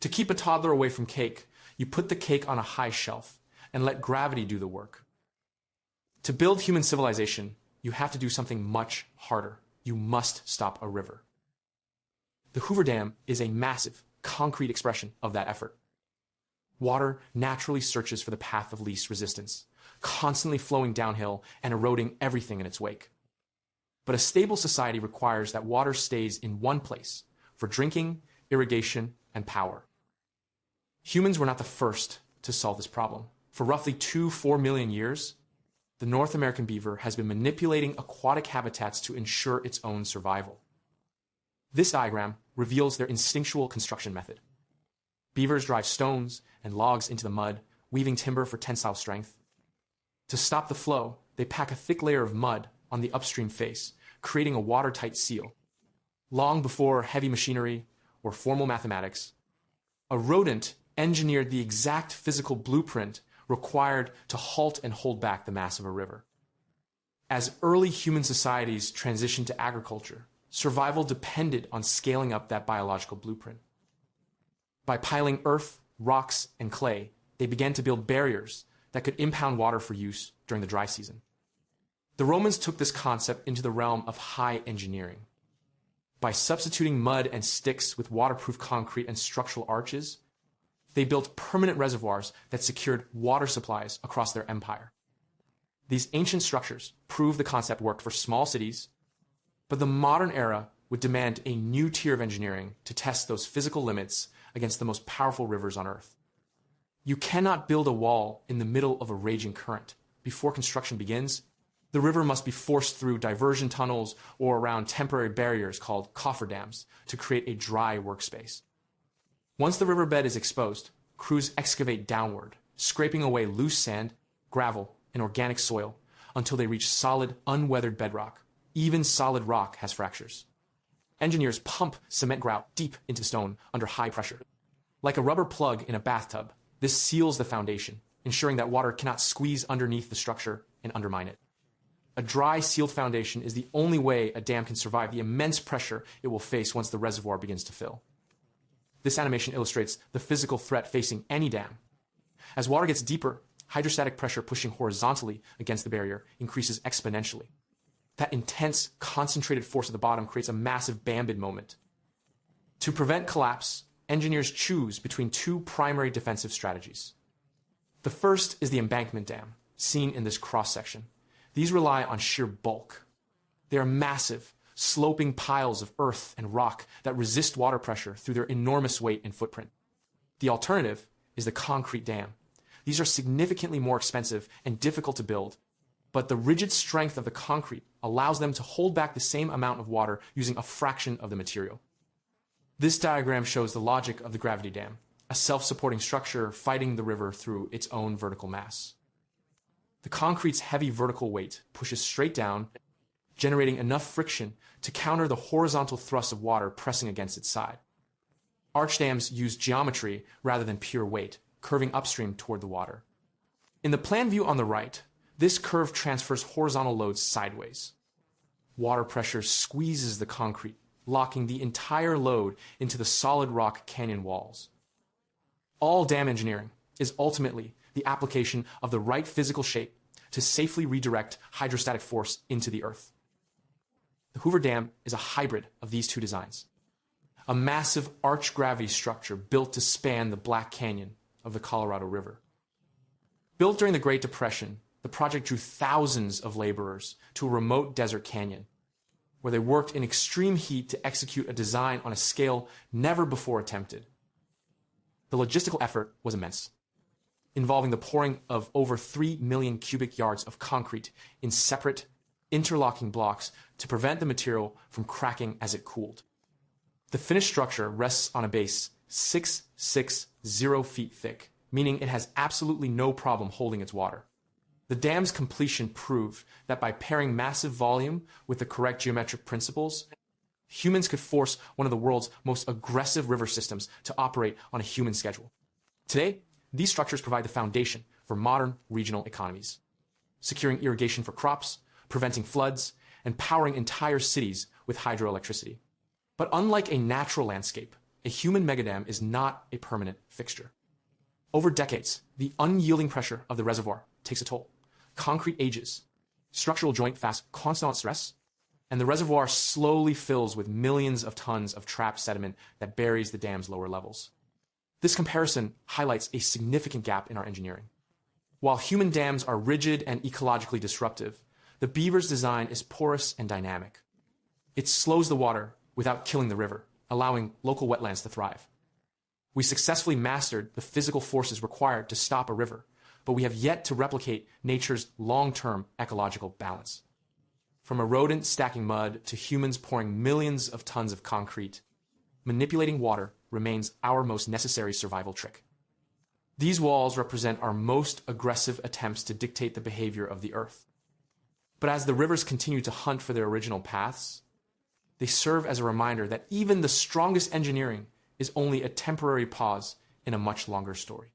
To keep a toddler away from cake, you put the cake on a high shelf and let gravity do the work. To build human civilization, you have to do something much harder. You must stop a river. The Hoover Dam is a massive, concrete expression of that effort. Water naturally searches for the path of least resistance, constantly flowing downhill and eroding everything in its wake. But a stable society requires that water stays in one place for drinking, irrigation, and power. Humans were not the first to solve this problem. For roughly 4 million years, the North American beaver has been manipulating aquatic habitats to ensure its own survival. This diagram reveals their instinctual construction method. Beavers drive stones and logs into the mud, weaving timber for tensile strength. To stop the flow, they pack a thick layer of mud on the upstream face, creating a watertight seal. Long before heavy machinery or formal mathematics, a rodent engineered the exact physical blueprint required to halt and hold back the mass of a river. As early human societies transitioned to agriculture, survival depended on scaling up that biological blueprint. By piling earth, rocks, and clay, they began to build barriers that could impound water for use during the dry season. The Romans took this concept into the realm of high engineering. By substituting mud and sticks with waterproof concrete and structural arches, they built permanent reservoirs that secured water supplies across their empire. These ancient structures prove the concept worked for small cities, but the modern era would demand a new tier of engineering to test those physical limits against the most powerful rivers on Earth. You cannot build a wall in the middle of a raging current. Before construction begins, the river must be forced through diversion tunnels or around temporary barriers called cofferdams to create a dry workspace. Once the riverbed is exposed, crews excavate downward, scraping away loose sand, gravel, and organic soil until they reach solid, unweathered bedrock. Even solid rock has fractures. Engineers pump cement grout deep into stone under high pressure. Like a rubber plug in a bathtub, this seals the foundation, ensuring that water cannot squeeze underneath the structure and undermine it. A dry, sealed foundation is the only way a dam can survive the immense pressure it will face once the reservoir begins to fill. This animation illustrates the physical threat facing any dam. As water gets deeper, hydrostatic pressure pushing horizontally against the barrier increases exponentially. That intense, concentrated force at the bottom creates a massive bambid moment. To prevent collapse, engineers choose between two primary defensive strategies. The first is the embankment dam, seen in this cross-section. These rely on sheer bulk. They are massive, sloping piles of earth and rock that resist water pressure through their enormous weight and footprint. The alternative is the concrete dam. These are significantly more expensive and difficult to build, but the rigid strength of the concrete allows them to hold back the same amount of water using a fraction of the material. This diagram shows the logic of the gravity dam, a self-supporting structure fighting the river through its own vertical mass. The concrete's heavy vertical weight pushes straight down, generating enough friction to counter the horizontal thrust of water pressing against its side. Arch dams use geometry rather than pure weight, curving upstream toward the water. In the plan view on the right, this curve transfers horizontal loads sideways. Water pressure squeezes the concrete, locking the entire load into the solid rock canyon walls. All dam engineering is ultimately the application of the right physical shape to safely redirect hydrostatic force into the earth. The Hoover Dam is a hybrid of these two designs. A massive arch gravity structure built to span the Black Canyon of the Colorado River. Built during the Great Depression, the project drew thousands of laborers to a remote desert canyon, where they worked in extreme heat to execute a design on a scale never before attempted. The logistical effort was immense, involving the pouring of over 3 million cubic yards of concrete in separate, interlocking blocks to prevent the material from cracking as it cooled. The finished structure rests on a base 660 feet thick, meaning it has absolutely no problem holding its water. The dam's completion proved that by pairing massive volume with the correct geometric principles, humans could force one of the world's most aggressive river systems to operate on a human schedule. Today, these structures provide the foundation for modern regional economies, securing irrigation for crops, preventing floods, and powering entire cities with hydroelectricity. But unlike a natural landscape, a human megadam is not a permanent fixture. Over decades, the unyielding pressure of the reservoir takes a toll. Concrete ages, structural joint fast constant stress, and the reservoir slowly fills with millions of tons of trapped sediment that buries the dam's lower levels. This comparison highlights a significant gap in our engineering. While human dams are rigid and ecologically disruptive, the Beaver's design is porous and dynamic. It slows the water without killing the river, allowing local wetlands to thrive. We successfully mastered the physical forces required to stop a river, but we have yet to replicate nature's long-term ecological balance. From a rodent stacking mud to humans pouring millions of tons of concrete, manipulating water remains our most necessary survival trick. These walls represent our most aggressive attempts to dictate the behavior of the earth. But as the rivers continue to hunt for their original paths, they serve as a reminder that even the strongest engineering is only a temporary pause in a much longer story.